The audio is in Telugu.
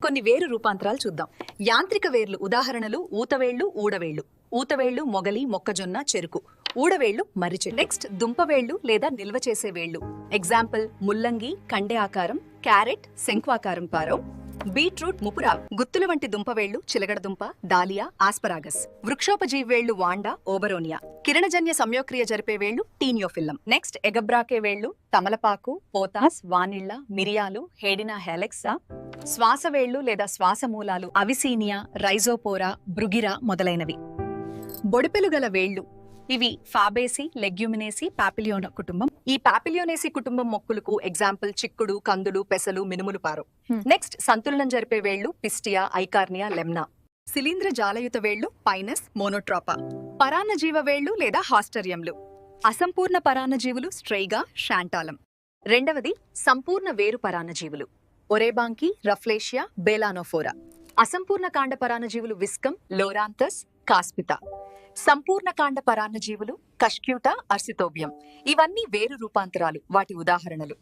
కొన్ని వేరు రూపాంతరాలు చూద్దాం. యాంత్రిక వేర్లు ఉదాహరణలు ఊతవేళ్లు, ఊడవేళ్లు. ఊతవేళ్లు మొగలి, మొక్కజొన్న, చెరుకు. ఊడవేళ్లు మర్రి చెట్టు. నెక్స్ట్ దుంపవేళ్లు లేదా నిల్వ చేసే వేళ్లు. ఎగ్జాంపుల్ ముల్లంగి, కండె ఆకారం, క్యారెట్, శంఖాకారం పారవ్, బీట్రూట్, ముపురా. గుత్తుల వంటి దుంపవేళ్లు చిలగడదుంప, దాలియా, ఆస్పరాగస్. వృక్షోపజీవేళ్లు వాండా, ఓబరోనియా. కిరణజన్య సంయోక్రియ జరిపే వేళ్లు టీనియోఫిల్లం. నెక్స్ట్ ఎగబ్రాకే వేళ్లు తమలపాకు, పోతాస్, వానిళ్ళ, మిరియాలు, హేడినా హెలెక్సా. శ్వాసవేళ్లు లేదా శ్వాసమూలాలు అవిసీనియా, రైజోపోరా, బ్రుగిరా మొదలైనవి. బొడిపెలుగల వేళ్లు ఇవి ఫాబేసి, లెగ్యూమినేసి, పాపిలియోనా కుటుంబం. ఈ పాపిలియోనేసి కుటుంబం మొక్కులకు ఎగ్జాంపుల్ చిక్కుడు, కందులు, పెసలు, మినుములు పారు. నెక్స్ట్ సంతులనం జరిపే వేళ్లు పిస్టియా, ఐకార్నియా, లెమ్నా. శిలీంద్ర జాలయుత వేళ్లు పైనస్, మోనోట్రాపా. పరాన్నజీవ వేళ్లు లేదా హాస్టరియంలు. అసంపూర్ణ పరాన్నజీవులు స్ట్రైగా, షాంటాలం. రెండవది సంపూర్ణ వేరు పరాన్నజీవులు ఒరేబాంకి, రఫ్లేషియా, బేలానోఫోరా. అసంపూర్ణ కాండ పరాన్నజీవులు విస్కం, లోరాంతస్, కాస్పితా. సంపూర్ణ కాండ పరాన్నజీవులు కష్క్యూటా, అర్సితోబియం. ఇవన్నీ వేరు రూపాంతరాలు. వాటి ఉదాహరణలు